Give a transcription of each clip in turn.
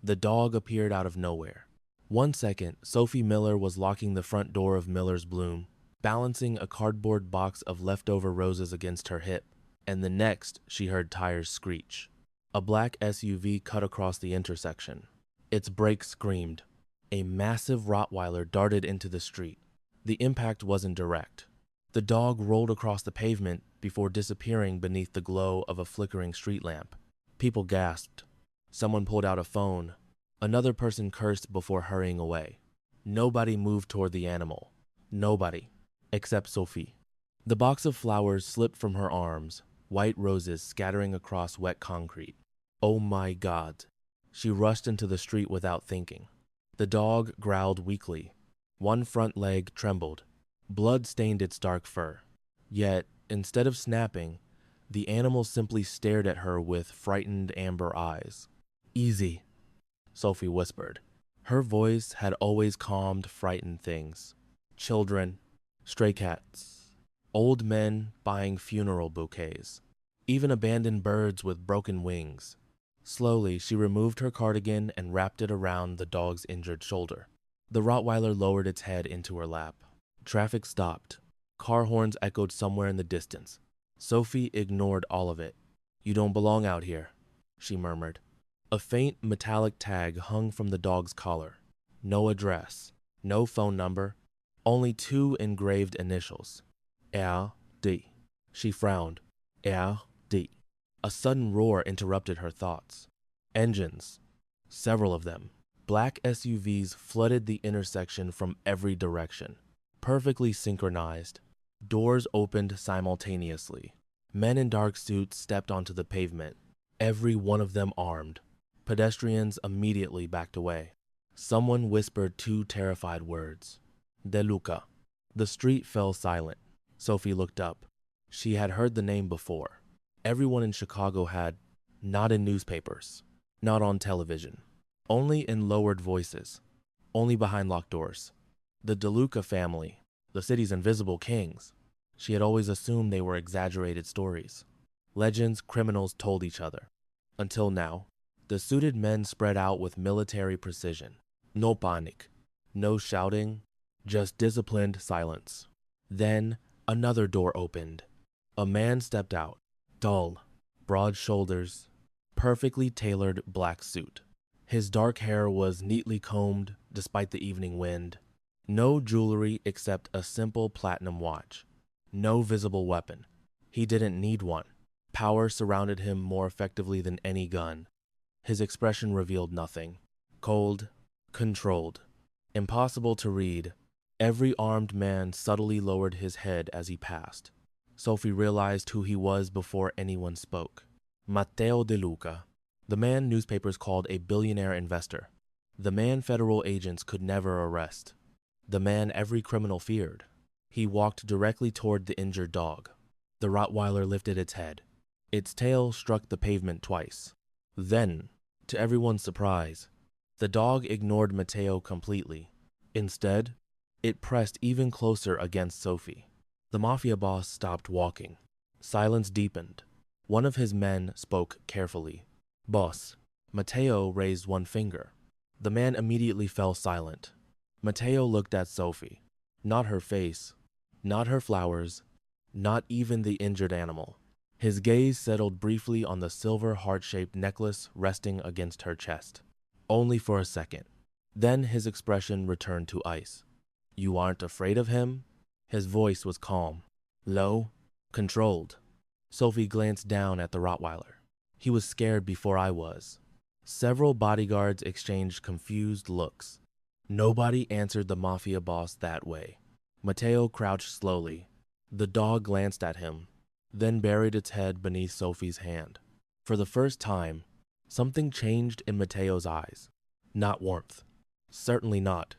The dog appeared out of nowhere. 1 second, Sophie Miller was locking the front door of Miller's Bloom, balancing a cardboard box of leftover roses against her hip, and the next she heard tires screech. A black SUV cut across the intersection. Its brakes screamed. A massive Rottweiler darted into the street. The impact wasn't direct. The dog rolled across the pavement before disappearing beneath the glow of a flickering street lamp. People gasped. Someone pulled out a phone. Another person cursed before hurrying away. Nobody moved toward the animal. Nobody, except Sophie. The box of flowers slipped from her arms, white roses scattering across wet concrete. Oh my God. She rushed into the street without thinking. The dog growled weakly. One front leg trembled. Blood stained its dark fur. Yet, instead of snapping, the animal simply stared at her with frightened amber eyes. "Easy," Sophie whispered. Her voice had always calmed frightened things. Children, stray cats, old men buying funeral bouquets, even abandoned birds with broken wings. Slowly, she removed her cardigan and wrapped it around the dog's injured shoulder. The Rottweiler lowered its head into her lap. Traffic stopped. Car horns echoed somewhere in the distance. Sophie ignored all of it. "You don't belong out here," she murmured. A faint metallic tag hung from the dog's collar. No address, no phone number, only 2 engraved initials. R.D. She frowned. R.D. A sudden roar interrupted her thoughts. Engines. Several of them. Black SUVs flooded the intersection from every direction. Perfectly synchronized. Doors opened simultaneously. Men in dark suits stepped onto the pavement, every one of them armed. Pedestrians immediately backed away. Someone whispered 2 terrified words. De Luca. The street fell silent. Sophie looked up. She had heard the name before. Everyone in Chicago had, not in newspapers, not on television, only in lowered voices, only behind locked doors. The De Luca family, the city's invisible kings. She had always assumed they were exaggerated stories. Legends criminals told each other. Until now, the suited men spread out with military precision. No panic, no shouting, just disciplined silence. Then another door opened. A man stepped out, dull, broad shoulders, perfectly tailored black suit. His dark hair was neatly combed despite the evening wind. No jewelry except a simple platinum watch. No visible weapon. He didn't need one. Power surrounded him more effectively than any gun. His expression revealed nothing. Cold, controlled, impossible to read. Every armed man subtly lowered his head as he passed. Sophie realized who he was before anyone spoke. Matteo De Luca, the man newspapers called a billionaire investor. The man federal agents could never arrest. The man every criminal feared. He walked directly toward the injured dog. The Rottweiler lifted its head. Its tail struck the pavement twice. Then, to everyone's surprise, the dog ignored Matteo completely. Instead, it pressed even closer against Sophie. The Mafia Boss stopped walking. Silence deepened. One of his men spoke carefully. "Boss." Matteo raised one finger. The man immediately fell silent. Matteo looked at Sophie. Not her face, not her flowers, not even the injured animal. His gaze settled briefly on the silver heart-shaped necklace resting against her chest. Only for a second. Then his expression returned to ice. "You aren't afraid of him?" His voice was calm, low, controlled. Sophie glanced down at the Rottweiler. He was scared before I was. Several bodyguards exchanged confused looks. Nobody answered the Mafia Boss that way. Matteo crouched slowly. The dog glanced at him, then buried its head beneath Sophie's hand. For the first time, something changed in Matteo's eyes. Not warmth. Certainly not.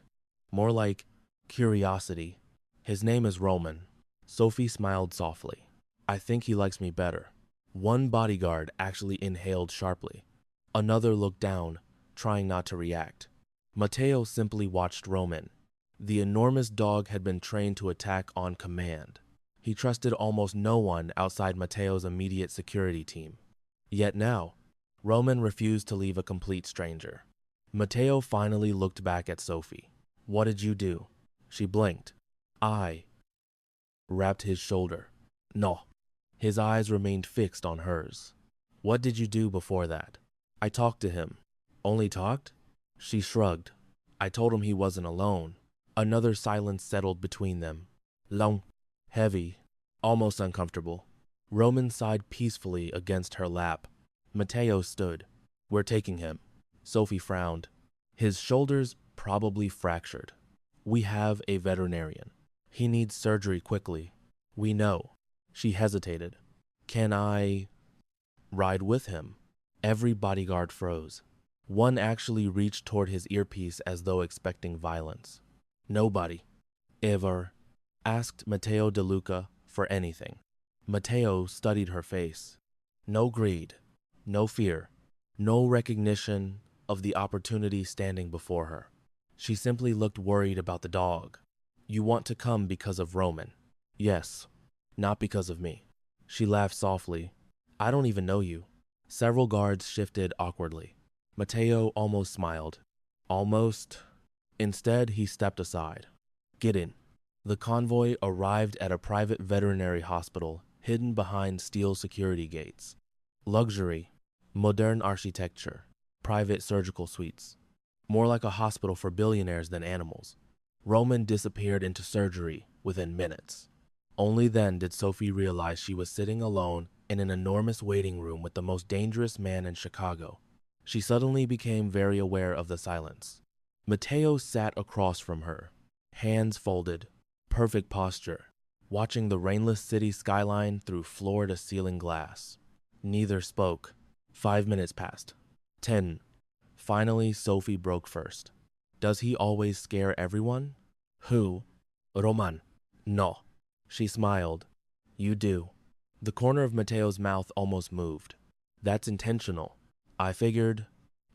More like curiosity. "His name is Roman." Sophie smiled softly. "I think he likes me better." One bodyguard actually inhaled sharply. Another looked down, trying not to react. Matteo simply watched Roman. The enormous dog had been trained to attack on command. He trusted almost no one outside Matteo's immediate security team. Yet now, Roman refused to leave a complete stranger. Matteo finally looked back at Sophie. What did you do? She blinked. I wrapped his shoulder. No. His eyes remained fixed on hers. What did you do before that? I talked to him. Only talked? She shrugged. I told him he wasn't alone. Another silence settled between them. Long, heavy, almost uncomfortable. Roman sighed peacefully against her lap. Matteo stood. We're taking him. Sophie frowned. His shoulders probably fractured. We have a veterinarian. He needs surgery quickly. We know. She hesitated. Can I ride with him? Every bodyguard froze. One actually reached toward his earpiece as though expecting violence. Nobody ever asked Matteo De Luca for anything. Matteo studied her face. No greed, no fear, no recognition of the opportunity standing before her. She simply looked worried about the dog. You want to come because of Roman? Yes, not because of me. She laughed softly. I don't even know you. Several guards shifted awkwardly. Matteo almost smiled. Almost. Instead, he stepped aside. Get in. The convoy arrived at a private veterinary hospital hidden behind steel security gates. Luxury, modern architecture, private surgical suites. More like a hospital for billionaires than animals. Roman disappeared into surgery within minutes. Only then did Sophie realize she was sitting alone in an enormous waiting room with the most dangerous man in Chicago. She suddenly became very aware of the silence. Matteo sat across from her, hands folded, perfect posture, watching the rainless city skyline through floor-to-ceiling glass. Neither spoke. 5 minutes passed. 10. Finally, Sophie broke first. Does he always scare everyone? Who? Roman. No. She smiled. You do. The corner of Matteo's mouth almost moved. That's intentional. I figured.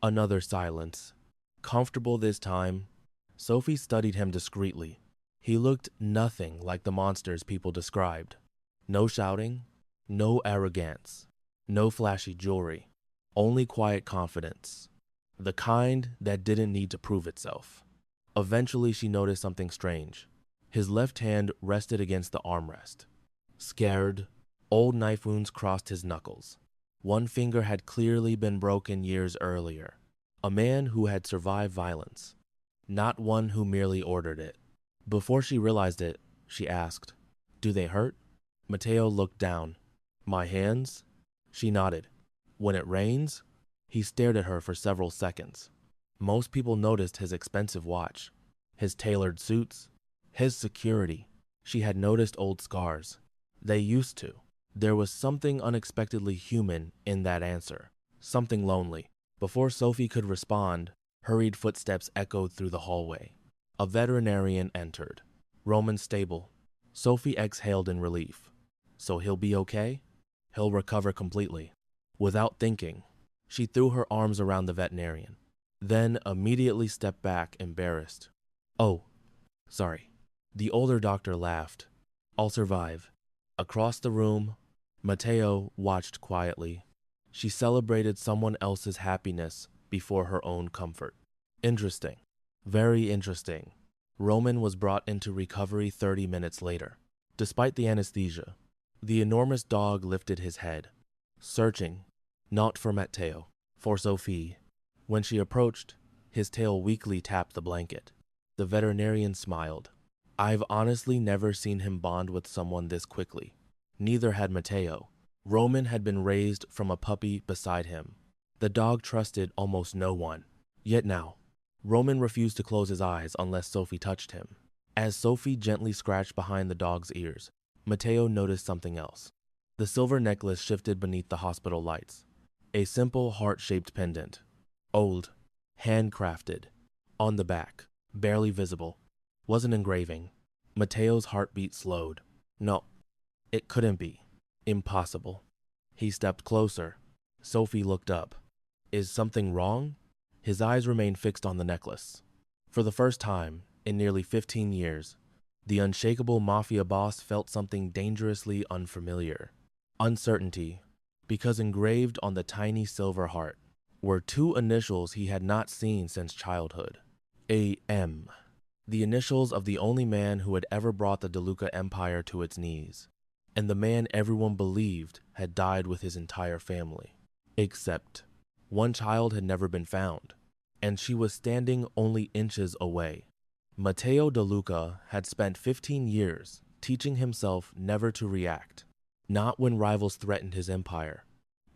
Another silence. Comfortable this time. Sophie studied him discreetly. He looked nothing like the monsters people described. No shouting, no arrogance, no flashy jewelry, only quiet confidence. The kind that didn't need to prove itself. Eventually, she noticed something strange. His left hand rested against the armrest. Scared, old knife wounds crossed his knuckles. One finger had clearly been broken years earlier. A man who had survived violence, not one who merely ordered it. Before she realized it, she asked, Do they hurt? Matteo looked down. My hands? She nodded. When it rains? He stared at her for several seconds. Most people noticed his expensive watch, his tailored suits, his security. She had noticed old scars. They used to. There was something unexpectedly human in that answer, something lonely. Before Sophie could respond, hurried footsteps echoed through the hallway. A veterinarian entered. Roman stable. Sophie exhaled in relief. So he'll be okay? He'll recover completely. Without thinking, she threw her arms around the veterinarian, then immediately stepped back, embarrassed. Oh, sorry. The older doctor laughed. I'll survive. Across the room, Matteo watched quietly. She celebrated someone else's happiness before her own comfort. Interesting. Very interesting. Roman was brought into recovery 30 minutes later. Despite the anesthesia, the enormous dog lifted his head, searching, not for Matteo, for Sophie. When she approached, his tail weakly tapped the blanket. The veterinarian smiled. I've honestly never seen him bond with someone this quickly. Neither had Matteo. Roman had been raised from a puppy beside him. The dog trusted almost no one. Yet now, Roman refused to close his eyes unless Sophie touched him. As Sophie gently scratched behind the dog's ears, Matteo noticed something else. The silver necklace shifted beneath the hospital lights. A simple heart-shaped pendant. Old, handcrafted. On the back, barely visible. Wasn't engraving. Matteo's heartbeat slowed. No, it couldn't be. Impossible. He stepped closer. Sophie looked up. Is something wrong? His eyes remained fixed on the necklace. For the first time in nearly 15 years, the unshakable Mafia Boss felt something dangerously unfamiliar. Uncertainty, because engraved on the tiny silver heart, were two initials he had not seen since childhood. A.M. The initials of the only man who had ever brought the De Luca empire to its knees, and the man everyone believed had died with his entire family. Except one child had never been found, and she was standing only inches away. Matteo De Luca had spent 15 years teaching himself never to react, not when rivals threatened his empire,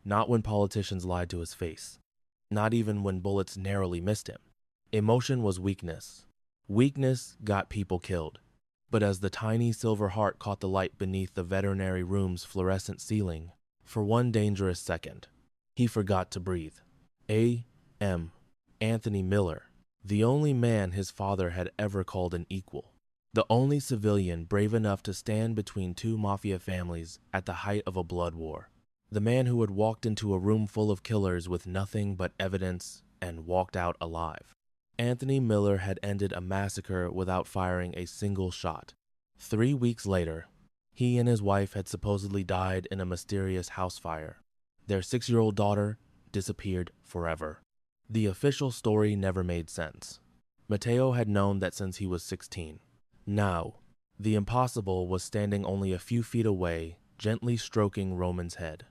not when politicians lied to his face, not even when bullets narrowly missed him. Emotion was weakness. Weakness got people killed. But as the tiny silver heart caught the light beneath the veterinary room's fluorescent ceiling, for one dangerous second, he forgot to breathe. A.M. Anthony Miller, the only man his father had ever called an equal. The only civilian brave enough to stand between two mafia families at the height of a blood war. The man who had walked into a room full of killers with nothing but evidence and walked out alive. Anthony Miller had ended a massacre without firing a single shot. 3 weeks later, he and his wife had supposedly died in a mysterious house fire. Their 6-year-old daughter disappeared forever. The official story never made sense. Matteo had known that since he was 16. Now, the impossible was standing only a few feet away, gently stroking Roman's head.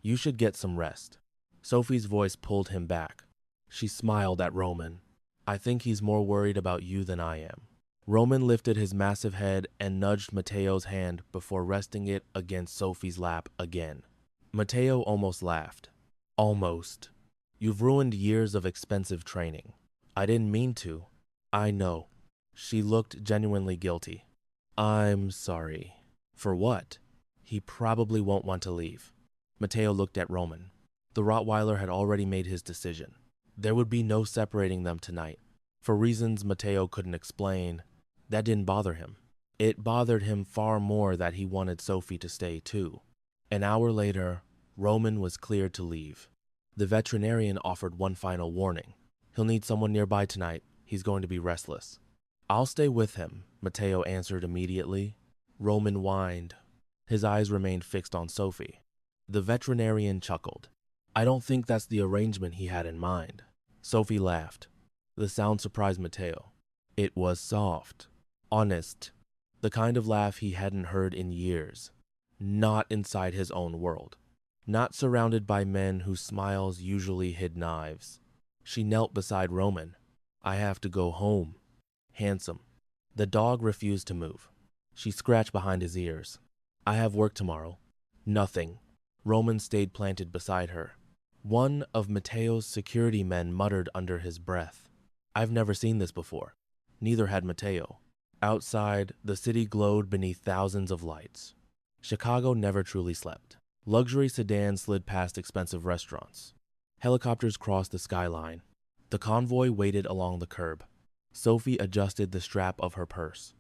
"You should get some rest." Sophie's voice pulled him back. She smiled at Roman. "I think he's more worried about you than I am." Roman lifted his massive head and nudged Matteo's hand before resting it against Sophie's lap again. Matteo almost laughed. "Almost. You've ruined years of expensive training." "I didn't mean to." "I know." She looked genuinely guilty. "I'm sorry." "For what?" "He probably won't want to leave." Matteo looked at Roman. The Rottweiler had already made his decision. There would be no separating them tonight. For reasons Matteo couldn't explain, that didn't bother him. It bothered him far more that he wanted Sophie to stay too. An hour later, Roman was cleared to leave. The veterinarian offered one final warning. "He'll need someone nearby tonight. He's going to be restless." "I'll stay with him," Matteo answered immediately. Roman whined. His eyes remained fixed on Sophie. The veterinarian chuckled. "I don't think that's the arrangement he had in mind." Sophie laughed. The sound surprised Matteo. It was soft, honest, the kind of laugh he hadn't heard in years. Not inside his own world. Not surrounded by men whose smiles usually hid knives. She knelt beside Roman. "I have to go home." Handsome. The dog refused to move. She scratched behind his ears. "I have work tomorrow." "Nothing." Roman stayed planted beside her. One of Matteo's security men muttered under his breath. "I've never seen this before." Neither had Matteo. Outside, the city glowed beneath thousands of lights. Chicago never truly slept. Luxury sedans slid past expensive restaurants. Helicopters crossed the skyline. The convoy waited along the curb. Sophie adjusted the strap of her purse.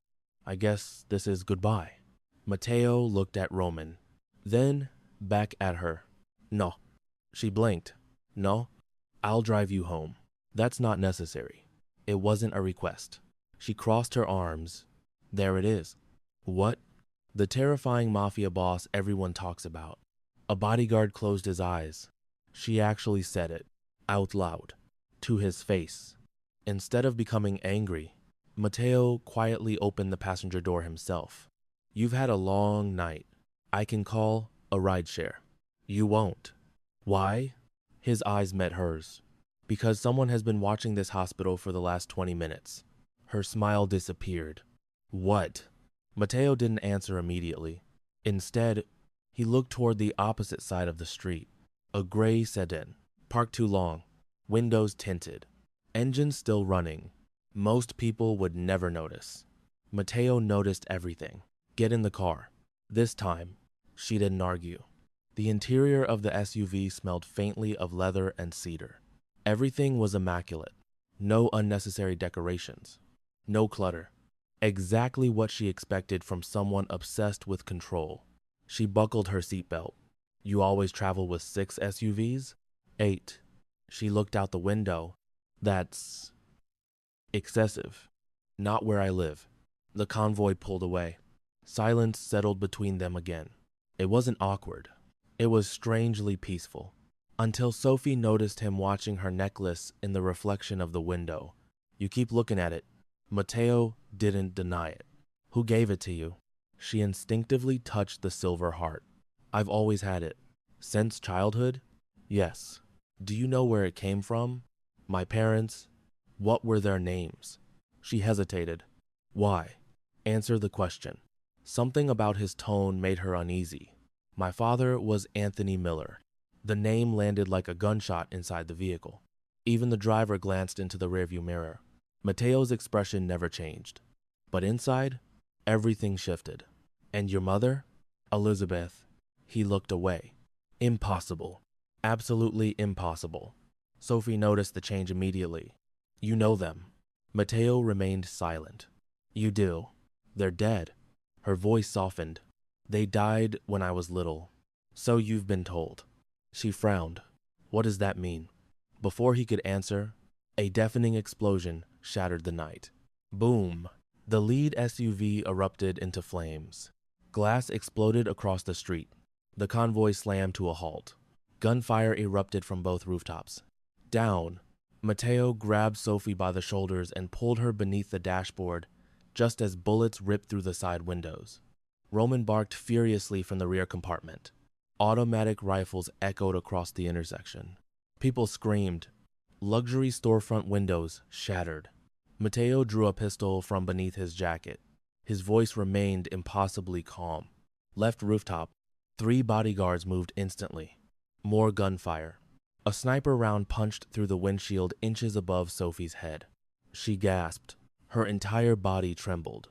"I guess this is goodbye." Matteo looked at Roman, then back at her. "No." She blinked. "No, I'll drive you home." "That's not necessary." It wasn't a request. She crossed her arms. "There it is." "What?" "The terrifying mafia boss everyone talks about." A bodyguard closed his eyes. She actually said it, out loud, to his face. Instead of becoming angry, Matteo quietly opened the passenger door himself. "You've had a long night. I can call a rideshare." "You won't." "Why?" His eyes met hers. "Because someone has been watching this hospital for the last 20 minutes. Her smile disappeared. "What?" Matteo didn't answer immediately. Instead, he looked toward the opposite side of the street. A gray sedan, parked too long, windows tinted, engines still running. Most people would never notice. Matteo noticed everything. "Get in the car." This time, she didn't argue. The interior of the SUV smelled faintly of leather and cedar. Everything was immaculate. No unnecessary decorations. No clutter. Exactly what she expected from someone obsessed with control. She buckled her seatbelt. "You always travel with 6 SUVs? 8. She looked out the window. "That's excessive. Not where I live." The convoy pulled away. Silence settled between them again. It wasn't awkward. It was strangely peaceful. until Sophie noticed him watching her necklace in the reflection of the window. You keep looking at it. Matteo didn't deny it. Who gave it to you? She instinctively touched the silver heart. I've always had it. Since childhood? Yes. Do you know where it came from? My parents? What were their names? She hesitated. Why? Answer the question. Something about his tone made her uneasy. My father was Anthony Miller. The name landed like a gunshot inside the vehicle. Even the driver glanced into the rearview mirror. Matteo's expression never changed. But inside, everything shifted. And your mother? Elizabeth. He looked away. Impossible. Absolutely impossible. Sophie noticed the change immediately. You know them. Matteo remained silent. You do. They're dead. Her voice softened. They died when I was little. So you've been told. She frowned. What does that mean? Before he could answer, a deafening explosion shattered the night. Boom! The lead SUV erupted into flames. Glass exploded across the street. The convoy slammed to a halt. Gunfire erupted from both rooftops. Down! Matteo grabbed Sophie by the shoulders and pulled her beneath the dashboard, just as bullets ripped through the side windows. Roman barked furiously from the rear compartment. Automatic rifles echoed across the intersection. People screamed. Luxury storefront windows shattered. Matteo drew a pistol from beneath his jacket. His voice remained impossibly calm. Left rooftop. 3 bodyguards moved instantly. More gunfire. A sniper round punched through the windshield inches above Sophie's head. She gasped. Her entire body trembled.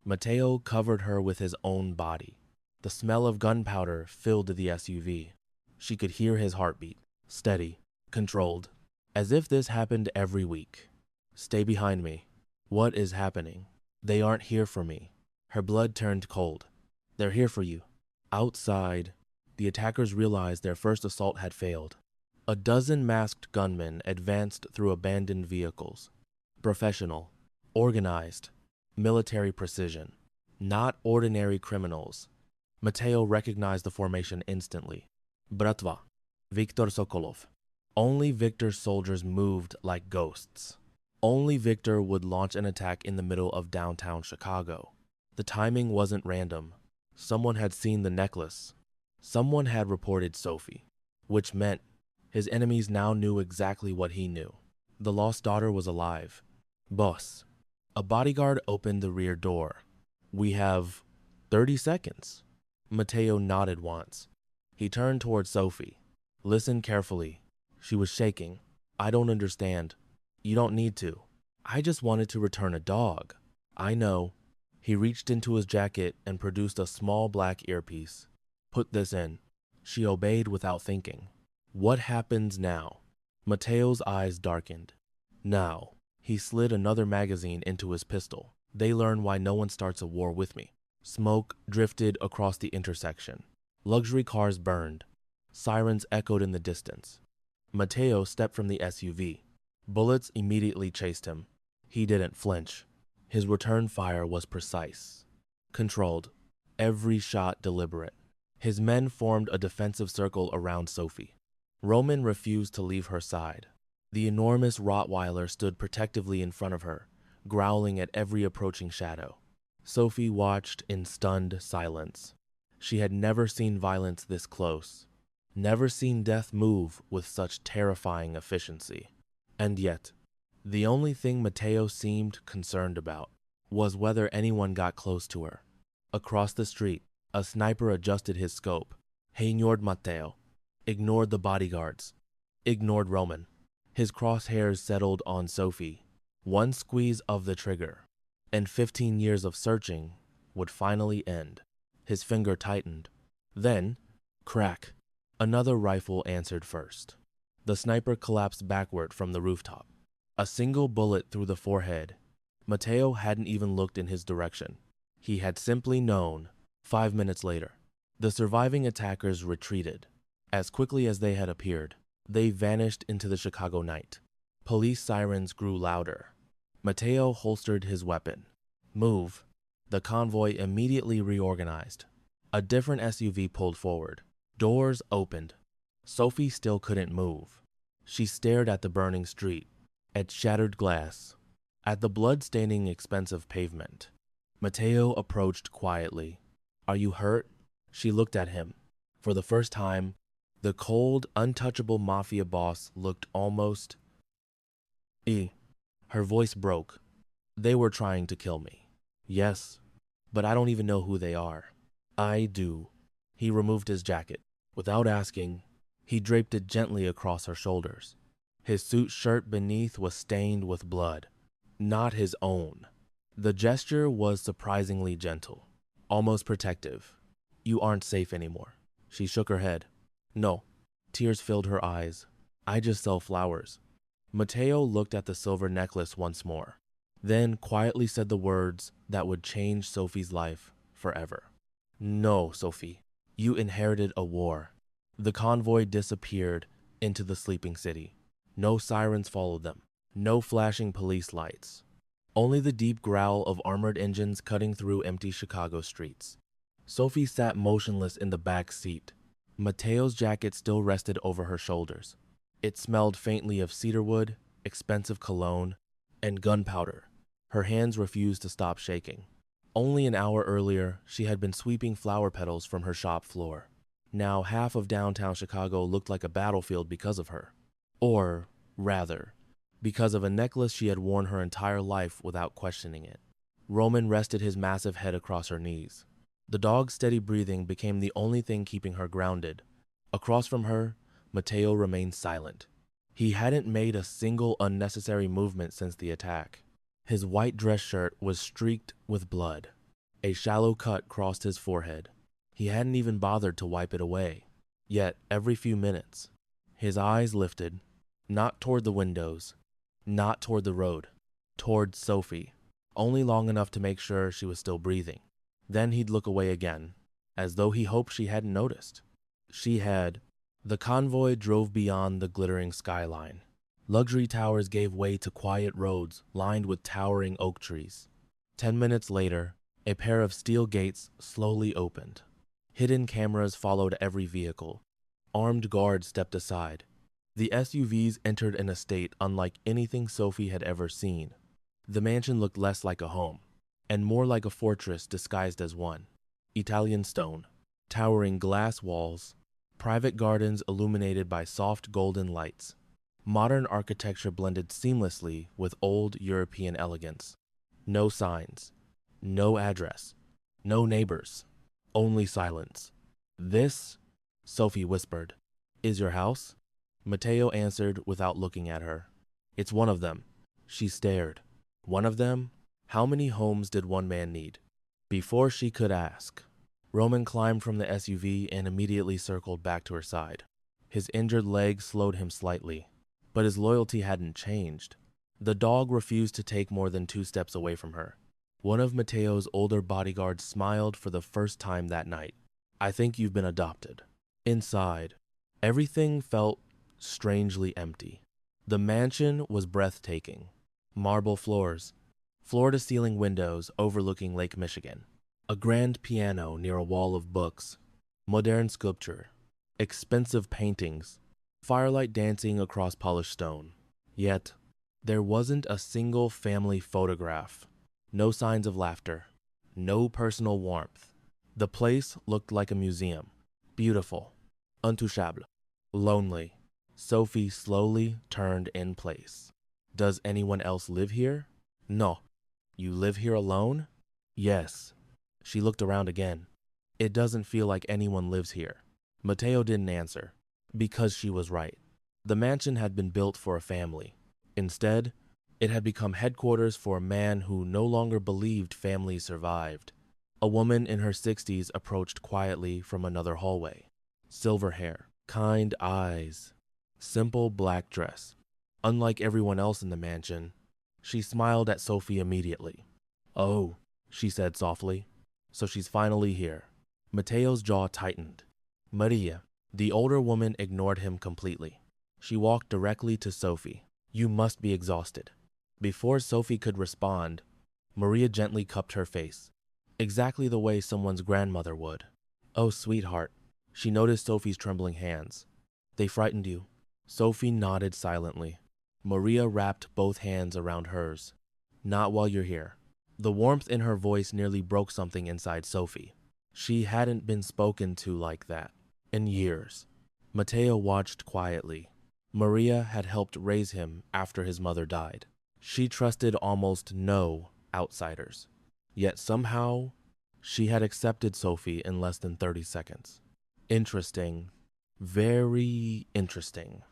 Matteo covered her with his own body. The smell of gunpowder filled the SUV. She could hear his heartbeat. Steady. Controlled. As if this happened every week. Stay behind me. What is happening? They aren't here for me. Her blood turned cold. They're here for you. Outside, the attackers realized their first assault had failed. A dozen masked gunmen advanced through abandoned vehicles. Professional, organized, military precision. Not ordinary criminals. Matteo recognized the formation instantly. Bratva. Viktor Sokolov. Only Viktor's soldiers moved like ghosts. Only Viktor would launch an attack in the middle of downtown Chicago. The timing wasn't random. Someone had seen the necklace. Someone had reported Sophie, which meant his enemies now knew exactly what he knew. The lost daughter was alive. Boss. A bodyguard opened the rear door. We have 30 seconds. Matteo nodded once. He turned toward Sophie. Listen carefully. She was shaking. I don't understand. You don't need to. I just wanted to return a dog. I know. He reached into his jacket and produced a small black earpiece. Put this in. She obeyed without thinking. What happens now? Matteo's eyes darkened. Now. He slid another magazine into his pistol. They learn why no one starts a war with me. Smoke drifted across the intersection. Luxury cars burned. Sirens echoed in the distance. Matteo stepped from the SUV. Bullets immediately chased him. He didn't flinch. His return fire was precise. Controlled. Every shot deliberate. His men formed a defensive circle around Sophie. Roman refused to leave her side. The enormous Rottweiler stood protectively in front of her, growling at every approaching shadow. Sophie watched in stunned silence. She had never seen violence this close. Never seen death move with such terrifying efficiency. And yet, the only thing Matteo seemed concerned about was whether anyone got close to her. Across the street, a sniper adjusted his scope. He ignored Matteo, ignored the bodyguards, ignored Roman. His crosshairs settled on Sophie. One squeeze of the trigger, and 15 years of searching would finally end. His finger tightened. Then, crack. Another rifle answered first. The sniper collapsed backward from the rooftop. A single bullet through the forehead. Matteo hadn't even looked in his direction. He had simply known. 5 minutes later, the surviving attackers retreated. As quickly as they had appeared, they vanished into the Chicago night. Police sirens grew louder. Matteo holstered his weapon. Move. The convoy immediately reorganized. A different SUV pulled forward. Doors opened. Sophie still couldn't move. She stared at the burning street, at shattered glass, at the blood-staining expensive pavement. Matteo approached quietly. "Are you hurt?" She looked at him. For the first time, the cold, untouchable mafia boss looked almost... Her voice broke. "They were trying to kill me." "Yes, but I don't even know who they are." "I do." He removed his jacket. Without asking, he draped it gently across her shoulders. His suit shirt beneath was stained with blood. Not his own. The gesture was surprisingly gentle, almost protective. "You aren't safe anymore." She shook her head. "No." Tears filled her eyes. "I just sell flowers." Matteo looked at the silver necklace once more, then quietly said the words that would change Sophie's life forever. "No, Sophie. You inherited a war." The convoy disappeared into the sleeping city. No sirens followed them. No flashing police lights. Only the deep growl of armored engines cutting through empty Chicago streets. Sophie sat motionless in the back seat. Matteo's jacket still rested over her shoulders. It smelled faintly of cedarwood, expensive cologne, and gunpowder. Her hands refused to stop shaking. Only an hour earlier, she had been sweeping flower petals from her shop floor. Now half of downtown Chicago looked like a battlefield because of her. Or, rather, because of a necklace she had worn her entire life without questioning it. Roman rested his massive head across her knees. The dog's steady breathing became the only thing keeping her grounded. Across from her, Matteo remained silent. He hadn't made a single unnecessary movement since the attack. His white dress shirt was streaked with blood. A shallow cut crossed his forehead. He hadn't even bothered to wipe it away. Yet, every few minutes, his eyes lifted, not toward the windows, not toward the road, toward Sophie, only long enough to make sure she was still breathing. Then he'd look away again, as though he hoped she hadn't noticed. She had. The convoy drove beyond the glittering skyline. Luxury towers gave way to quiet roads lined with towering oak trees. 10 minutes later, a pair of steel gates slowly opened. Hidden cameras followed every vehicle. Armed guards stepped aside. The SUVs entered an estate unlike anything Sophie had ever seen. The mansion looked less like a home, and more like a fortress disguised as one. Italian stone, towering glass walls, private gardens illuminated by soft golden lights. Modern architecture blended seamlessly with old European elegance. No signs, no address, no neighbors, only silence. "This," Sophie whispered, "is your house?" Matteo answered without looking at her. "It's one of them." She stared. One of them? How many homes did one man need? Before she could ask, Roman climbed from the SUV and immediately circled back to her side. His injured leg slowed him slightly, but his loyalty hadn't changed. The dog refused to take more than 2 steps away from her. One of Matteo's older bodyguards smiled for the first time that night. "I think you've been adopted." Inside, everything felt strangely empty. The mansion was breathtaking. Marble floors, floor-to-ceiling windows overlooking Lake Michigan, a grand piano near a wall of books, modern sculpture, expensive paintings, firelight dancing across polished stone. Yet, there wasn't a single family photograph. No signs of laughter. No personal warmth. The place looked like a museum. Beautiful. Untouchable. Lonely. Sophie slowly turned in place. "Does anyone else live here?" "No." "You live here alone?" "Yes." She looked around again. "It doesn't feel like anyone lives here." Matteo didn't answer, because she was right. The mansion had been built for a family. Instead, it had become headquarters for a man who no longer believed families survived. A woman in her 60s approached quietly from another hallway. Silver hair, kind eyes, simple black dress. Unlike everyone else in the mansion, she smiled at Sophie immediately. "Oh," she said softly. "So she's finally here." Matteo's jaw tightened. "Maria." The older woman ignored him completely. She walked directly to Sophie. "You must be exhausted." Before Sophie could respond, Maria gently cupped her face, exactly the way someone's grandmother would. "Oh, sweetheart." She noticed Sophie's trembling hands. They frightened you. Sophie nodded silently. Maria wrapped both hands around hers. Not while you're here. The warmth in her voice nearly broke something inside Sophie. She hadn't been spoken to like that in years. Matteo watched quietly. Maria had helped raise him after his mother died. She trusted almost no outsiders. Yet somehow, she had accepted Sophie in less than 30 seconds. Interesting. Very interesting.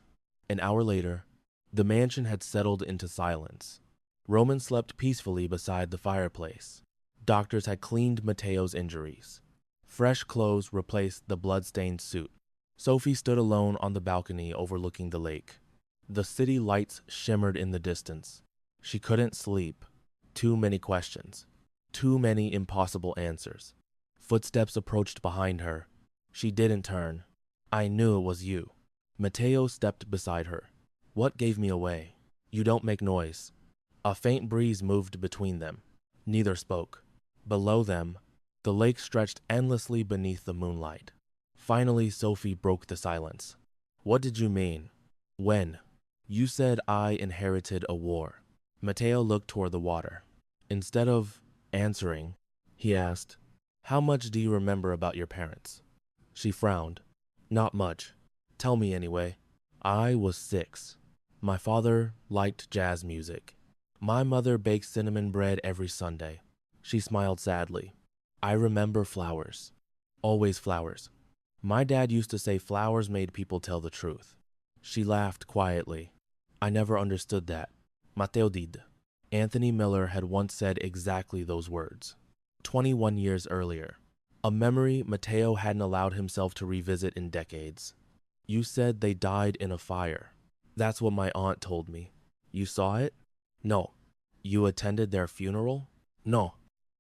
An hour later, the mansion had settled into silence. Roman slept peacefully beside the fireplace. Doctors had cleaned Matteo's injuries. Fresh clothes replaced the blood-stained suit. Sophie stood alone on the balcony overlooking the lake. The city lights shimmered in the distance. She couldn't sleep. Too many questions. Too many impossible answers. Footsteps approached behind her. She didn't turn. I knew it was you. Matteo stepped beside her. What gave me away? You don't make noise. A faint breeze moved between them. Neither spoke. Below them, the lake stretched endlessly beneath the moonlight. Finally, Sophie broke the silence. What did you mean? When? You said I inherited a war. Matteo looked toward the water. Instead of answering, he asked, how much do you remember about your parents? She frowned. Not much. Tell me anyway. I was 6. My father liked jazz music. My mother baked cinnamon bread every Sunday. She smiled sadly. I remember flowers. Always flowers. My dad used to say flowers made people tell the truth. She laughed quietly. I never understood that. Matteo did. Anthony Miller had once said exactly those words. 21 years earlier. A memory Matteo hadn't allowed himself to revisit in decades. You said they died in a fire. That's what my aunt told me. You saw it? No. You attended their funeral? No.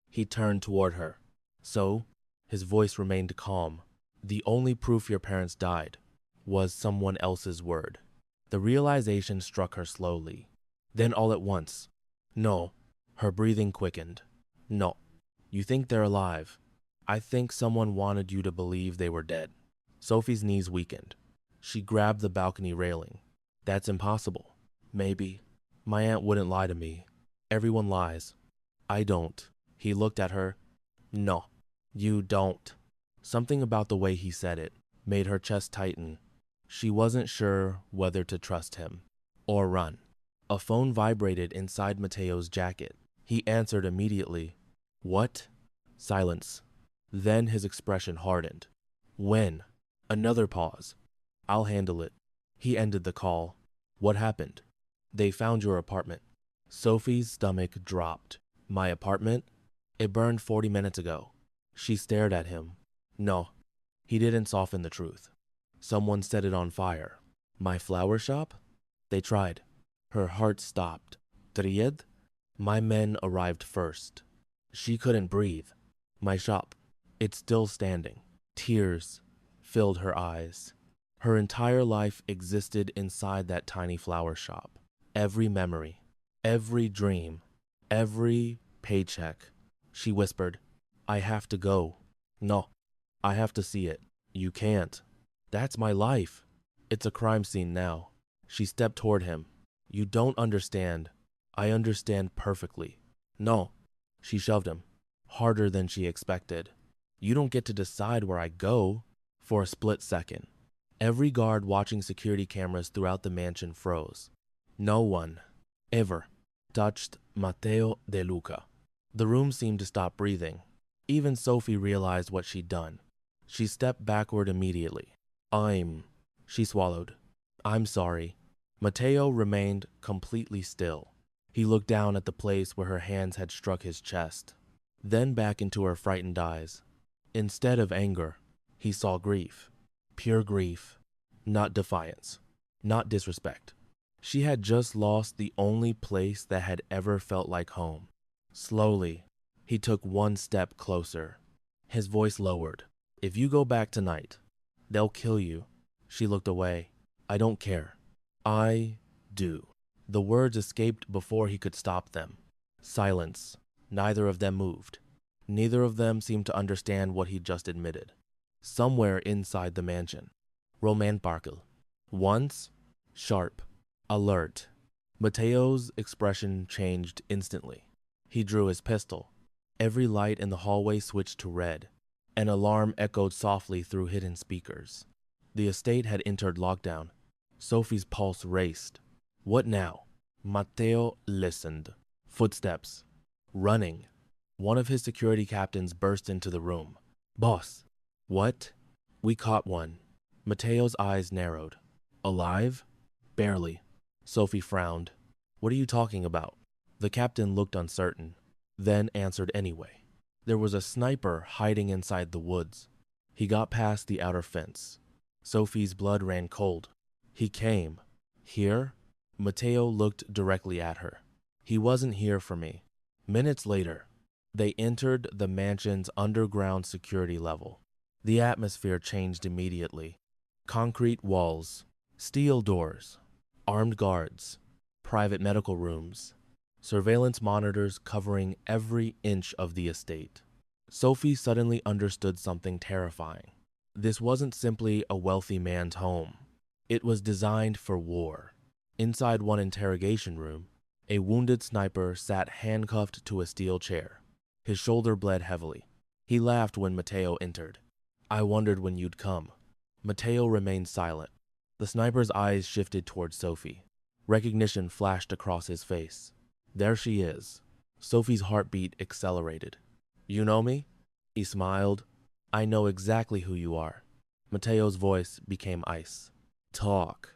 He turned toward her. So, his voice remained calm. The only proof your parents died was someone else's word. The realization struck her slowly. Then all at once. No. Her breathing quickened. No. You think they're alive. I think someone wanted you to believe they were dead. Sophie's knees weakened. She grabbed the balcony railing. That's impossible. Maybe. My aunt wouldn't lie to me. Everyone lies. I don't. He looked at her. No. You don't. Something about the way he said it made her chest tighten. She wasn't sure whether to trust him or run. A phone vibrated inside Matteo's jacket. He answered immediately. What? Silence. Then his expression hardened. When? Another pause. I'll handle it. He ended the call. What happened? They found your apartment. Sophie's stomach dropped. My apartment? It burned 40 minutes ago. She stared at him. No. He didn't soften the truth. Someone set it on fire. My flower shop? They tried. Her heart stopped. Tried? My men arrived first. She couldn't breathe. My shop. It's still standing. Tears filled her eyes. Her entire life existed inside that tiny flower shop. Every memory, every dream, every paycheck. She whispered, I have to go. No, I have to see it. You can't. That's my life. It's a crime scene now. She stepped toward him. You don't understand. I understand perfectly. No. She shoved him, harder than she expected. You don't get to decide where I go. For a split second, every guard watching security cameras throughout the mansion froze. No one, ever, touched Matteo De Luca. The room seemed to stop breathing. Even Sophie realized what she'd done. She stepped backward immediately. She swallowed. I'm sorry. Matteo remained completely still. He looked down at the place where her hands had struck his chest, then back into her frightened eyes. Instead of anger, he saw grief. Pure grief. Not defiance. Not disrespect. She had just lost the only place that had ever felt like home. Slowly, he took one step closer. His voice lowered. If you go back tonight, they'll kill you. She looked away. I don't care. I do. The words escaped before he could stop them. Silence. Neither of them moved. Neither of them seemed to understand what he'd just admitted. Somewhere inside the mansion, Roman Parkel, Once, sharp, alert. Matteo's expression changed instantly. He drew his pistol. Every light in the hallway switched to red. An alarm echoed softly through hidden speakers. The estate had entered lockdown. Sophie's pulse raced. What now? Matteo listened. Footsteps. Running. One of his security captains burst into the room. Boss. What? We caught one. Matteo's eyes narrowed. Alive? Barely. Sophie frowned. What are you talking about? The captain looked uncertain, then answered anyway. There was a sniper hiding inside the woods. He got past the outer fence. Sophie's blood ran cold. He came. Here? Matteo looked directly at her. He wasn't here for me. Minutes later, they entered the mansion's underground security level. The atmosphere changed immediately. Concrete walls, steel doors, armed guards, private medical rooms, surveillance monitors covering every inch of the estate. Sophie suddenly understood something terrifying. This wasn't simply a wealthy man's home. It was designed for war. Inside one interrogation room, a wounded sniper sat handcuffed to a steel chair. His shoulder bled heavily. He laughed when Matteo entered. I wondered when you'd come. Matteo remained silent. The sniper's eyes shifted towards Sophie. Recognition flashed across his face. There she is. Sophie's heartbeat accelerated. You know me? He smiled. I know exactly who you are. Matteo's voice became ice. Talk.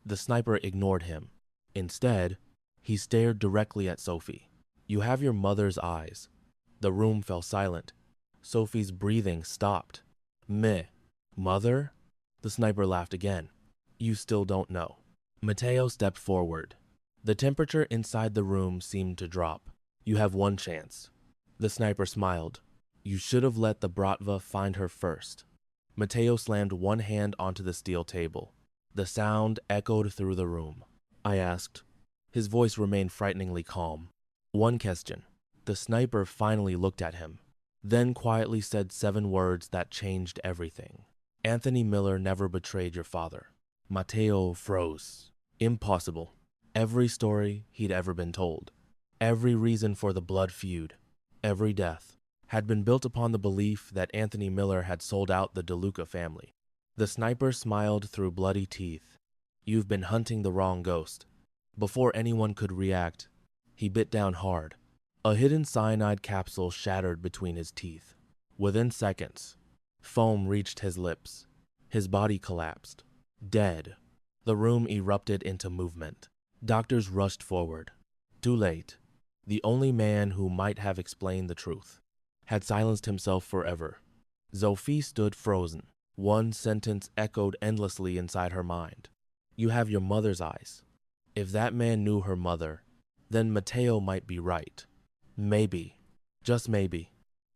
The sniper ignored him. Instead, he stared directly at Sophie. You have your mother's eyes. The room fell silent. Sophie's breathing stopped. Meh. Mother? The sniper laughed again. You still don't know. Matteo stepped forward. The temperature inside the room seemed to drop. You have one chance. The sniper smiled. You should have let the Bratva find her first. Matteo slammed one hand onto the steel table. The sound echoed through the room. I asked. His voice remained frighteningly calm. One question. The sniper finally looked at him, then quietly said 7 words that changed everything. Anthony Miller never betrayed your father. Matteo froze. Impossible. Every story he'd ever been told, every reason for the blood feud, every death, had been built upon the belief that Anthony Miller had sold out the De Luca family. The sniper smiled through bloody teeth. You've been hunting the wrong ghost. Before anyone could react, he bit down hard. A hidden cyanide capsule shattered between his teeth. Within seconds, foam reached his lips. His body collapsed. Dead. The room erupted into movement. Doctors rushed forward. Too late. The only man who might have explained the truth had silenced himself forever. Sophie stood frozen. One sentence echoed endlessly inside her mind. You have your mother's eyes. If that man knew her mother, then Matteo might be right. Maybe, just maybe,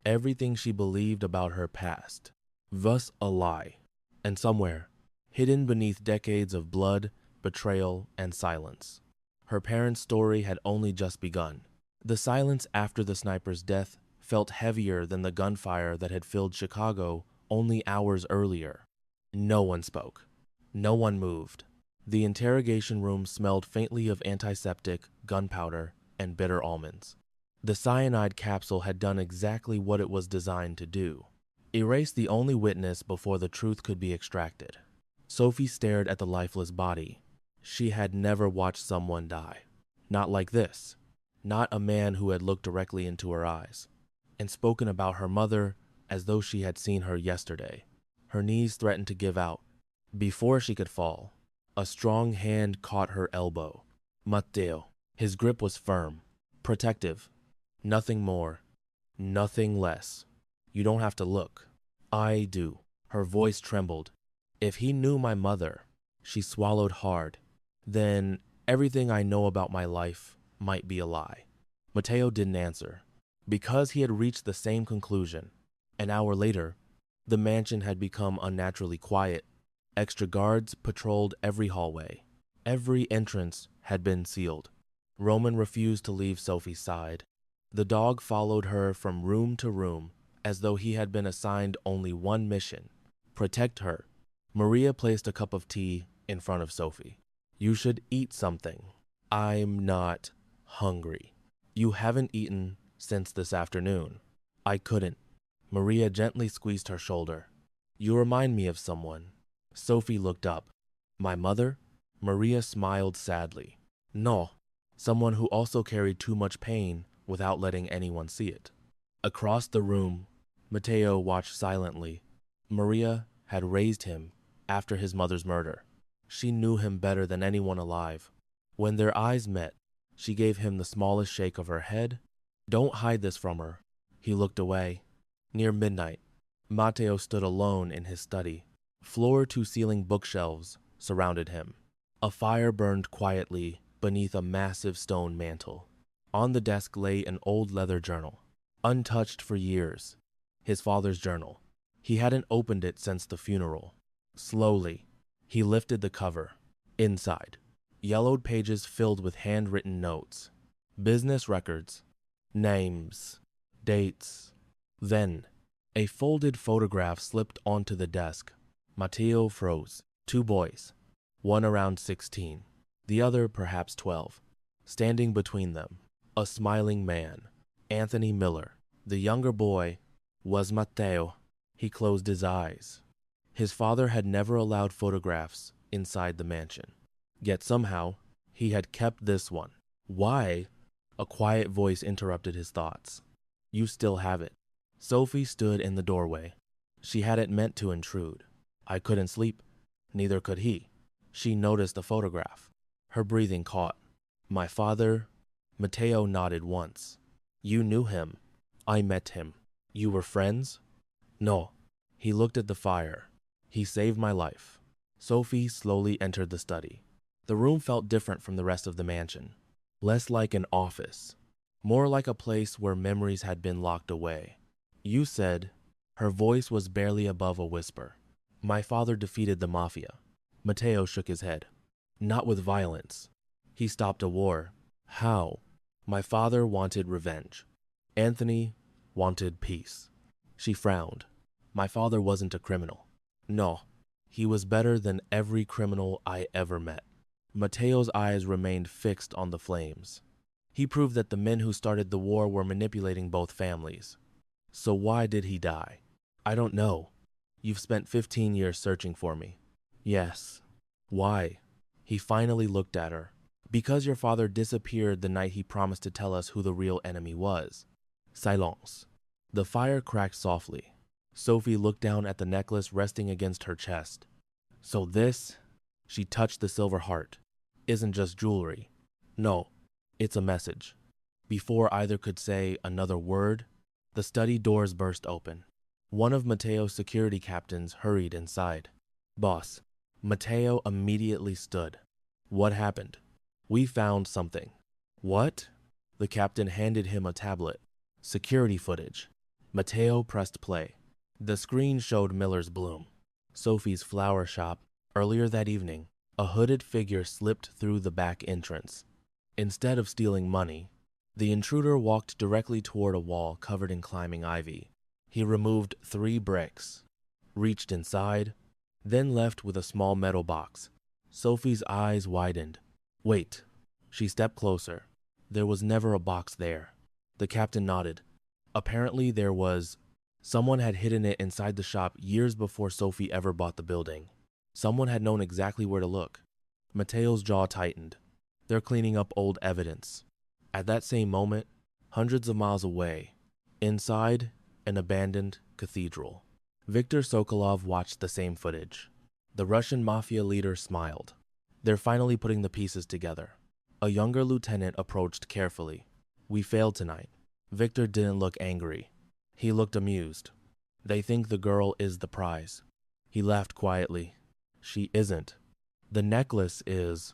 everything she believed about her past was a lie. And somewhere, hidden beneath decades of blood, betrayal, and silence, her parents' story had only just begun. The silence after the sniper's death felt heavier than the gunfire that had filled Chicago only hours earlier. No one spoke. No one moved. The interrogation room smelled faintly of antiseptic, gunpowder, and bitter almonds. The cyanide capsule had done exactly what it was designed to do. Erase the only witness before the truth could be extracted. Sophie stared at the lifeless body. She had never watched someone die. Not like this. Not a man who had looked directly into her eyes and spoken about her mother as though she had seen her yesterday. Her knees threatened to give out. Before she could fall, a strong hand caught her elbow. Matteo. His grip was firm, protective. Nothing more, nothing less. You don't have to look. I do. Her voice trembled. If he knew my mother, she swallowed hard, then everything I know about my life might be a lie. Matteo didn't answer. Because he had reached the same conclusion. An hour later, the mansion had become unnaturally quiet. Extra guards patrolled every hallway. Every entrance had been sealed. Roman refused to leave Sophie's side. The dog followed her from room to room as though he had been assigned only one mission: protect her. Maria placed a cup of tea in front of Sophie. You should eat something. I'm not hungry. You haven't eaten since this afternoon. I couldn't. Maria gently squeezed her shoulder. You remind me of someone. Sophie looked up. My mother? Maria smiled sadly. No, someone who also carried too much pain without letting anyone see it. Across the room, Matteo watched silently. Maria had raised him after his mother's murder. She knew him better than anyone alive. When their eyes met, she gave him the smallest shake of her head. Don't hide this from her. He looked away. Near midnight, Matteo stood alone in his study. Floor-to-ceiling bookshelves surrounded him. A fire burned quietly beneath a massive stone mantel. On the desk lay an old leather journal, untouched for years. His father's journal. He hadn't opened it since the funeral. Slowly, he lifted the cover. Inside, yellowed pages filled with handwritten notes. Business records. Names. Dates. Then, a folded photograph slipped onto the desk. Matteo froze. 2 boys, one around 16, the other perhaps 12. Standing between them, a smiling man, Anthony Miller. The younger boy was Matteo. He closed his eyes. His father had never allowed photographs inside the mansion. Yet somehow, he had kept this one. Why? A quiet voice interrupted his thoughts. You still have it. Sophie stood in the doorway. She hadn't meant to intrude. I couldn't sleep. Neither could he. She noticed the photograph. Her breathing caught. My father? Matteo nodded once. You knew him. I met him. You were friends? No. He looked at the fire. He saved my life. Sophie slowly entered the study. The room felt different from the rest of the mansion. Less like an office. More like a place where memories had been locked away. You said, her voice was barely above a whisper. My father defeated the Mafia. Matteo shook his head. Not with violence. He stopped a war. How? My father wanted revenge. Anthony wanted peace. She frowned. My father wasn't a criminal. No, he was better than every criminal I ever met. Matteo's eyes remained fixed on the flames. He proved that the men who started the war were manipulating both families. So why did he die? I don't know. You've spent 15 years searching for me. Yes. Why? He finally looked at her. Because your father disappeared the night he promised to tell us who the real enemy was. Silence. The fire cracked softly. Sophie looked down at the necklace resting against her chest. So this, she touched the silver heart, isn't just jewelry. No, it's a message. Before either could say another word, the study doors burst open. One of Matteo's security captains hurried inside. Boss. Matteo immediately stood. What happened? We found something. What? The captain handed him a tablet. Security footage. Matteo pressed play. The screen showed Miller's Bloom, Sophie's flower shop. Earlier that evening, a hooded figure slipped through the back entrance. Instead of stealing money, the intruder walked directly toward a wall covered in climbing ivy. He removed 3 bricks, reached inside, then left with a small metal box. Sophie's eyes widened. Wait. She stepped closer. There was never a box there. The captain nodded. Apparently there was. Someone had hidden it inside the shop years before Sophie ever bought the building. Someone had known exactly where to look. Matteo's jaw tightened. They're cleaning up old evidence. At that same moment, hundreds of miles away, inside an abandoned cathedral, Viktor Sokolov watched the same footage. The Russian mafia leader smiled. They're finally putting the pieces together. A younger lieutenant approached carefully. We failed tonight. Viktor didn't look angry. He looked amused. They think the girl is the prize. He laughed quietly. She isn't. The necklace is.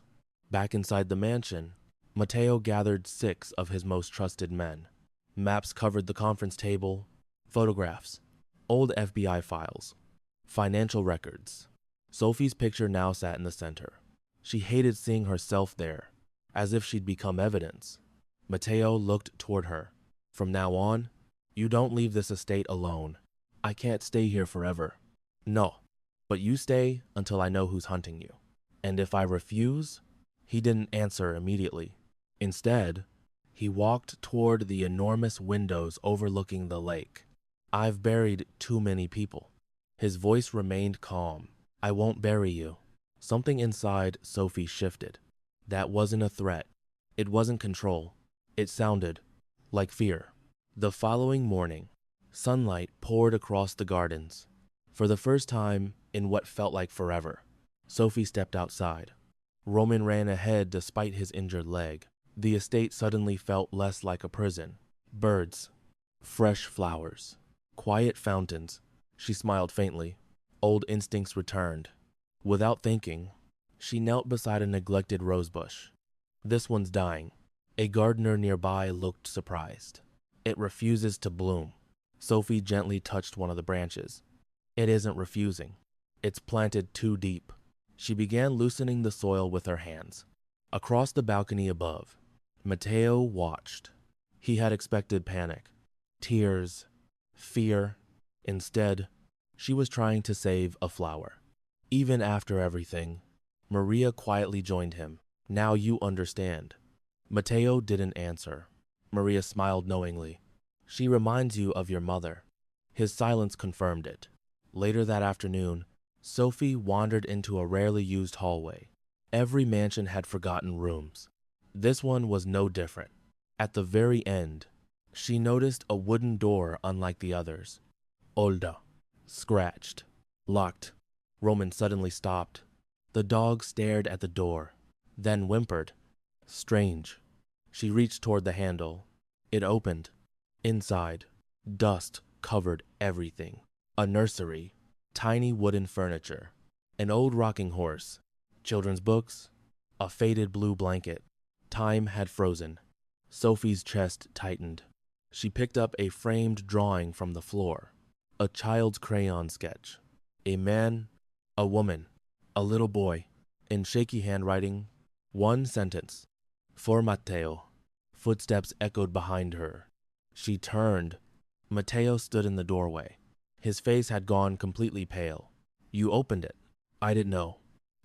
Back inside the mansion, Matteo gathered 6 of his most trusted men. Maps covered the conference table, photographs, old FBI files, financial records. Sophie's picture now sat in the center. She hated seeing herself there, as if she'd become evidence. Matteo looked toward her. From now on, you don't leave this estate alone. I can't stay here forever. No, but you stay until I know who's hunting you. And if I refuse? He didn't answer immediately. Instead, he walked toward the enormous windows overlooking the lake. I've buried too many people. His voice remained calm. I won't bury you. Something inside Sophie shifted. That wasn't a threat. It wasn't control. It sounded like fear. The following morning, sunlight poured across the gardens. For the first time in what felt like forever, Sophie stepped outside. Roman ran ahead despite his injured leg. The estate suddenly felt less like a prison. Birds, fresh flowers, quiet fountains. She smiled faintly. Old instincts returned. Without thinking, she knelt beside a neglected rosebush. This one's dying. A gardener nearby looked surprised. It refuses to bloom. Sophie gently touched one of the branches. It isn't refusing. It's planted too deep. She began loosening the soil with her hands. Across the balcony above, Matteo watched. He had expected panic, tears, fear. Instead, she was trying to save a flower. Even after everything, Maria quietly joined him. Now you understand. Matteo didn't answer. Maria smiled knowingly. She reminds you of your mother. His silence confirmed it. Later that afternoon, Sophie wandered into a rarely used hallway. Every mansion had forgotten rooms. This one was no different. At the very end, she noticed a wooden door unlike the others. Olda. Scratched. Locked. Roman suddenly stopped. The dog stared at the door, then whimpered. Strange. She reached toward the handle. It opened. Inside, dust covered everything. A nursery, tiny wooden furniture, an old rocking horse, children's books, a faded blue blanket. Time had frozen. Sophie's chest tightened. She picked up a framed drawing from the floor, a child's crayon sketch. A man, a woman, a little boy. In shaky handwriting, one sentence. For Matteo. Footsteps echoed behind her. She turned. Matteo stood in the doorway. His face had gone completely pale. You opened it. I didn't know.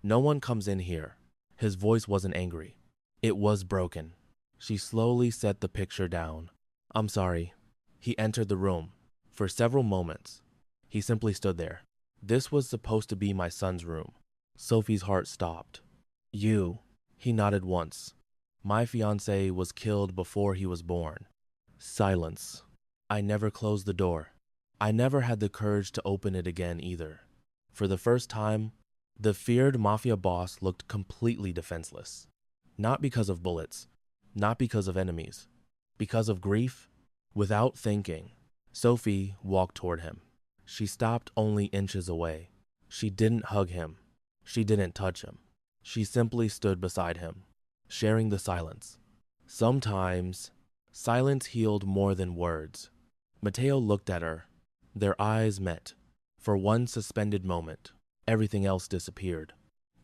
No one comes in here. His voice wasn't angry. It was broken. She slowly set the picture down. I'm sorry. He entered the room. For several moments, he simply stood there. This was supposed to be my son's room. Sophie's heart stopped. You. He nodded once. My fiancé was killed before he was born. Silence. I never closed the door. I never had the courage to open it again either. For the first time, the feared mafia boss looked completely defenseless. Not because of bullets, not because of enemies, because of grief. Without thinking, Sophie walked toward him. She stopped only inches away. She didn't hug him. She didn't touch him. She simply stood beside him, sharing the silence. Sometimes, silence healed more than words. Matteo looked at her. Their eyes met. For one suspended moment, everything else disappeared.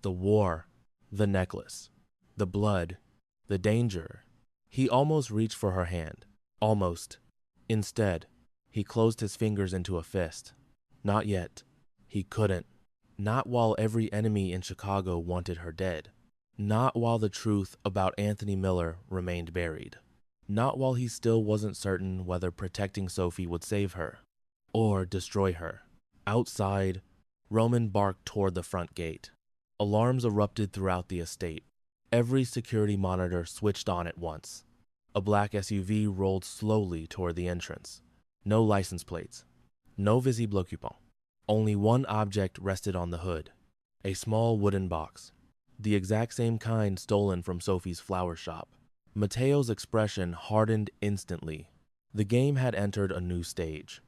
The war, the necklace, the blood, the danger. He almost reached for her hand. Almost. Instead, he closed his fingers into a fist. Not yet. He couldn't. Not while every enemy in Chicago wanted her dead. Not while the truth about Anthony Miller remained buried. Not while he still wasn't certain whether protecting Sophie would save her or destroy her. Outside, Roman barked toward the front gate. Alarms erupted throughout the estate. Every security monitor switched on at once. A black SUV rolled slowly toward the entrance. No license plates. No visible occupant. Only one object rested on the hood. A small wooden box. The exact same kind stolen from Sophie's flower shop. Matteo's expression hardened instantly. The game had entered a new stage.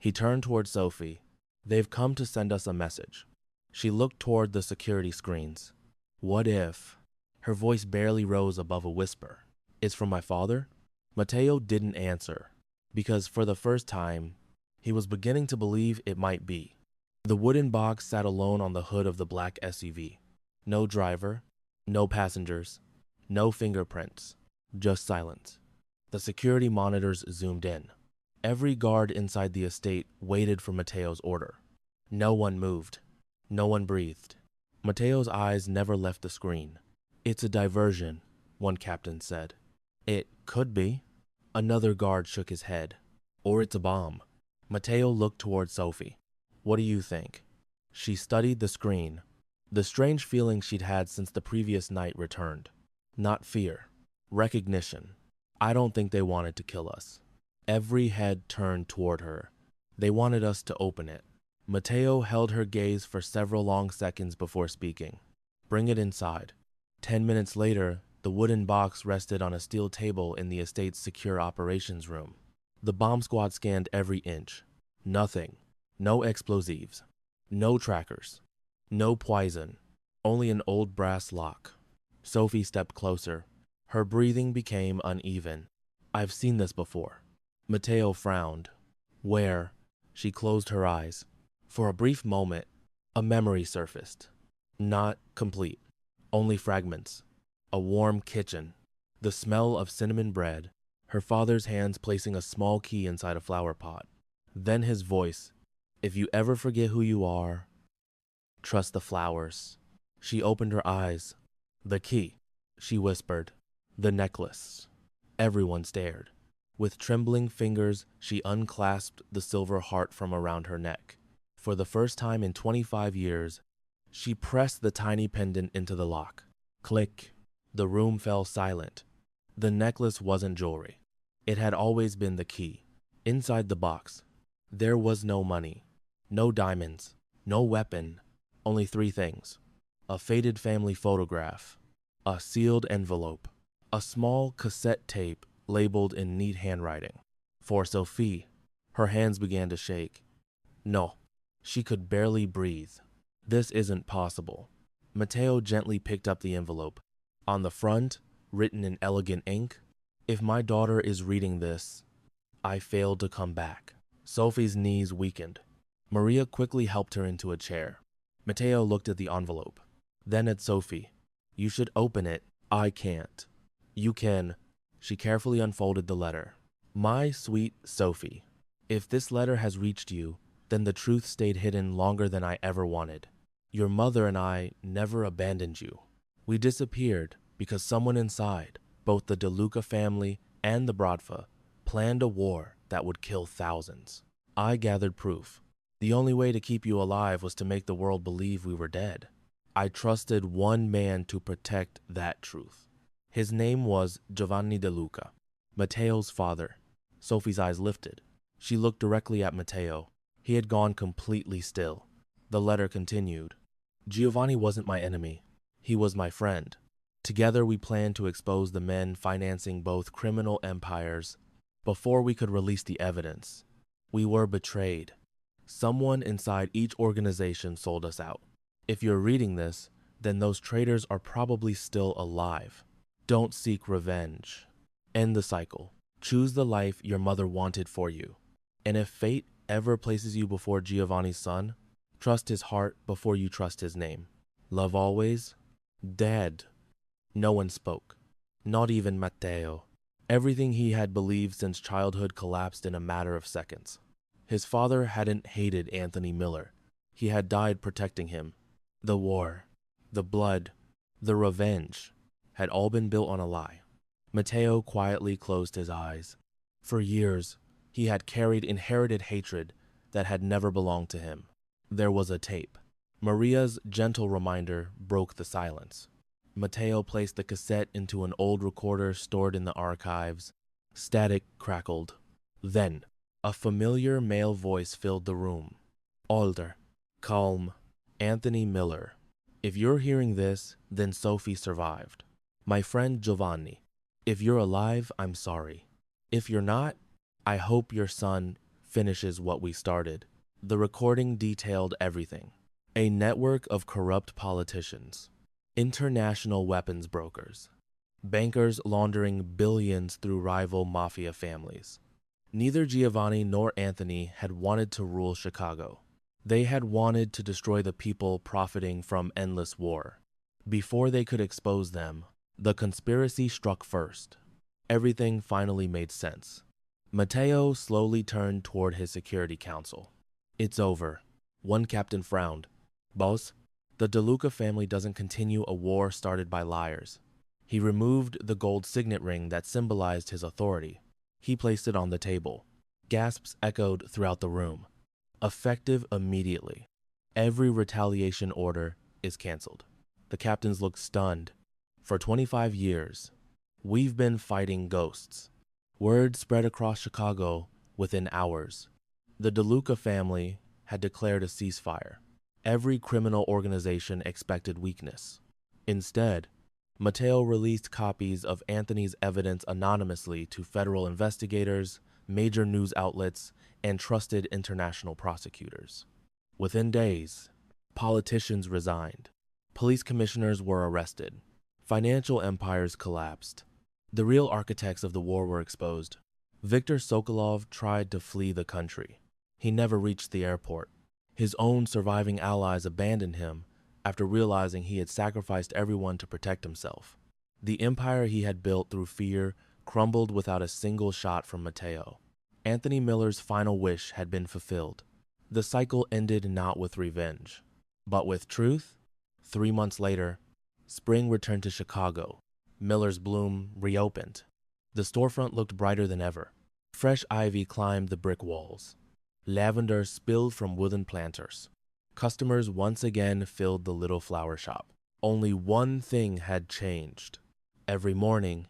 He turned toward Sophie. They've come to send us a message. She looked toward the security screens. What if? Her voice barely rose above a whisper. It's from my father? Matteo didn't answer, because for the first time, he was beginning to believe it might be. The wooden box sat alone on the hood of the black SUV. No driver, no passengers, no fingerprints, just silence. The security monitors zoomed in. Every guard inside the estate waited for Matteo's order. No one moved. No one breathed. Matteo's eyes never left the screen. "It's a diversion," one captain said. "It could be." Another guard shook his head. "Or it's a bomb." Matteo looked toward Sophie. "What do you think?" She studied the screen. The strange feeling she'd had since the previous night returned. Not fear. Recognition. "I don't think they wanted to kill us." Every head turned toward her. "They wanted us to open it." Matteo held her gaze for several long seconds before speaking. "Bring it inside." 10 minutes later, the wooden box rested on a steel table in the estate's secure operations room. The bomb squad scanned every inch. Nothing. No explosives. No trackers. No poison. Only an old brass lock. Sophie stepped closer. Her breathing became uneven. "I've seen this before." Matteo frowned. "Where?" She closed her eyes. For a brief moment, a memory surfaced. Not complete. Only fragments. A warm kitchen. The smell of cinnamon bread. Her father's hands placing a small key inside a flower pot. Then his voice. "If you ever forget who you are, trust the flowers." She opened her eyes. "The key," she whispered. "The necklace." Everyone stared. With trembling fingers, she unclasped the silver heart from around her neck. For the first time in 25 years, she pressed the tiny pendant into the lock. Click. The room fell silent. The necklace wasn't jewelry. It had always been the key. Inside the box, there was no money, no diamonds, no weapon, only three things: a faded family photograph, a sealed envelope, a small cassette tape labeled in neat handwriting. For Sophie, her hands began to shake. No, she could barely breathe. "This isn't possible." Matteo gently picked up the envelope. On the front, written in elegant ink, "If my daughter is reading this, I failed to come back." Sophie's knees weakened. Maria quickly helped her into a chair. Matteo looked at the envelope, then at Sophie. "You should open it." "I can't." "You can." She carefully unfolded the letter. "My sweet Sophie, if this letter has reached you, then the truth stayed hidden longer than I ever wanted. Your mother and I never abandoned you. We disappeared because someone inside, both the De Luca family and the Brodfa, planned a war that would kill thousands. I gathered proof. The only way to keep you alive was to make the world believe we were dead. I trusted one man to protect that truth. His name was Giovanni De Luca, Matteo's father." Sophie's eyes lifted. She looked directly at Matteo. He had gone completely still. The letter continued. "Giovanni wasn't my enemy. He was my friend. Together we planned to expose the men financing both criminal empires. Before we could release the evidence, we were betrayed. Someone inside each organization sold us out. If you're reading this, then those traitors are probably still alive. Don't seek revenge. End the cycle. Choose the life your mother wanted for you. And if fate ever places you before Giovanni's son, trust his heart before you trust his name. Love always." Dad. No one spoke. Not even Matteo. Everything he had believed since childhood collapsed in a matter of seconds. His father hadn't hated Anthony Miller. He had died protecting him. The war, the blood, the revenge had all been built on a lie. Matteo quietly closed his eyes. For years, he had carried inherited hatred that had never belonged to him. There was a tape. Maria's gentle reminder broke the silence. Matteo placed the cassette into an old recorder stored in the archives. Static crackled. Then, a familiar male voice filled the room. Older, calm, Anthony Miller. If you're hearing this, then Sophie survived. My friend Giovanni. If you're alive, I'm sorry. If you're not, I hope your son finishes what we started. The recording detailed everything. A network of corrupt politicians, international weapons brokers, bankers laundering billions through rival mafia families. Neither Giovanni nor Anthony had wanted to rule Chicago. They had wanted to destroy the people profiting from endless war. Before they could expose them, the conspiracy struck first. Everything finally made sense. Matteo slowly turned toward his security council. It's over. One captain frowned. Boss, The De Luca family doesn't continue a war started by liars. He removed the gold signet ring that symbolized his authority. He placed it on the table. Gasps echoed throughout the room. Effective immediately. Every retaliation order is canceled. The captains looked stunned. For 25 years, we've been fighting ghosts. Word spread across Chicago within hours. The De Luca family had declared a ceasefire. Every criminal organization expected weakness. Instead, Matteo released copies of Anthony's evidence anonymously to federal investigators, major news outlets, and trusted international prosecutors. Within days, politicians resigned. Police commissioners were arrested. Financial empires collapsed. The real architects of the war were exposed. Viktor Sokolov tried to flee the country. He never reached the airport. His own surviving allies abandoned him after realizing he had sacrificed everyone to protect himself. The empire he had built through fear crumbled without a single shot from Matteo. Anthony Miller's final wish had been fulfilled. The cycle ended not with revenge, but with truth. 3 months later, spring returned to Chicago. Miller's Bloom reopened. The storefront looked brighter than ever. Fresh ivy climbed the brick walls. Lavender spilled from wooden planters. Customers once again filled the little flower shop. Only one thing had changed. Every morning,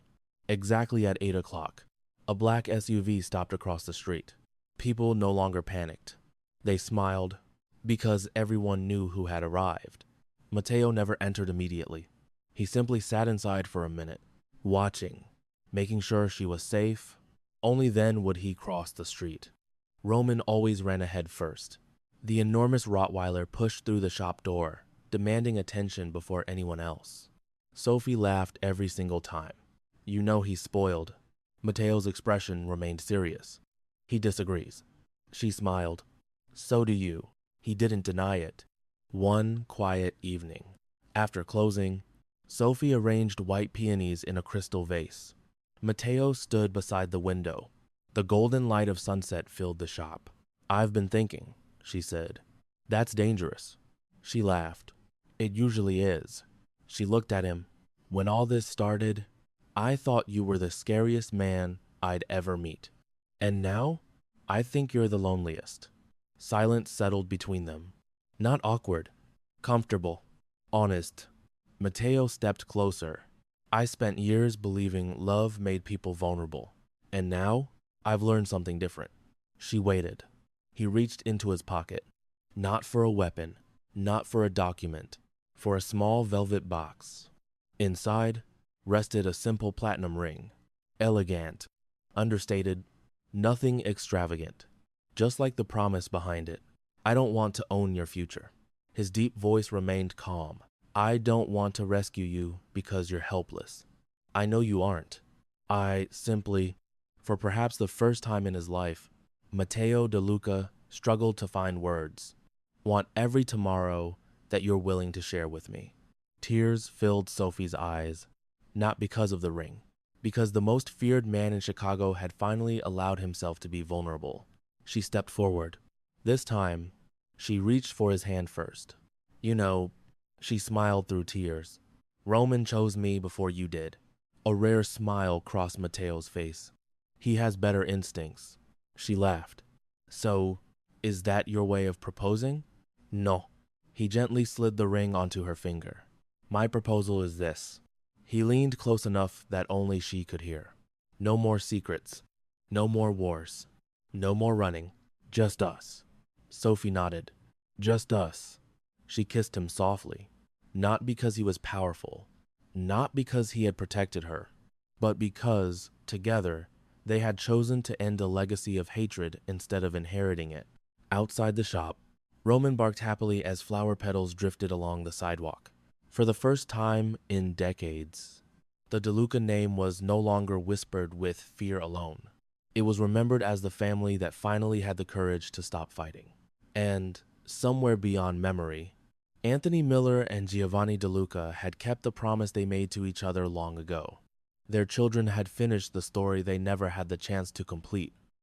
exactly at 8 o'clock, a black SUV stopped across the street. People no longer panicked. They smiled because everyone knew who had arrived. Matteo never entered immediately. He simply sat inside for a minute, watching, making sure she was safe. Only then would he cross the street. Roman always ran ahead first. The enormous Rottweiler pushed through the shop door, demanding attention before anyone else. Sophie laughed every single time. You know he's spoiled. Matteo's expression remained serious. He disagrees. She smiled. So do you. He didn't deny it. One quiet evening. After closing, Sophie arranged white peonies in a crystal vase. Matteo stood beside the window. The golden light of sunset filled the shop. I've been thinking, she said. That's dangerous. She laughed. It usually is. She looked at him. When all this started, I thought you were the scariest man I'd ever meet. And now, I think you're the loneliest. Silence settled between them. Not awkward. Comfortable. Honest. Matteo stepped closer. I spent years believing love made people vulnerable. And now, I've learned something different. She waited. He reached into his pocket. Not for a weapon, not for a document, for a small velvet box. Inside rested a simple platinum ring. Elegant, understated, nothing extravagant. Just like the promise behind it. I don't want to own your future. His deep voice remained calm. I don't want to rescue you because you're helpless. I know you aren't. I simply, for perhaps the first time in his life, Matteo De Luca struggled to find words. Want every tomorrow that you're willing to share with me. Tears filled Sophie's eyes, not because of the ring, because the most feared man in Chicago had finally allowed himself to be vulnerable. She stepped forward. This time, she reached for his hand first. You know, she smiled through tears. Roman chose me before you did. A rare smile crossed Matteo's face. He has better instincts. She laughed. So, is that your way of proposing? No. He gently slid the ring onto her finger. My proposal is this. He leaned close enough that only she could hear. No more secrets. No more wars. No more running. Just us. Sophie nodded. Just us. She kissed him softly. Not because he was powerful. Not because he had protected her. But because, together, they had chosen to end a legacy of hatred instead of inheriting it. Outside the shop, Roman barked happily as flower petals drifted along the sidewalk. For the first time in decades, the De Luca name was no longer whispered with fear alone. It was remembered as the family that finally had the courage to stop fighting. And, somewhere beyond memory, Anthony Miller and Giovanni De Luca had kept the promise they made to each other long ago. Their children had finished the story they never had the chance to complete.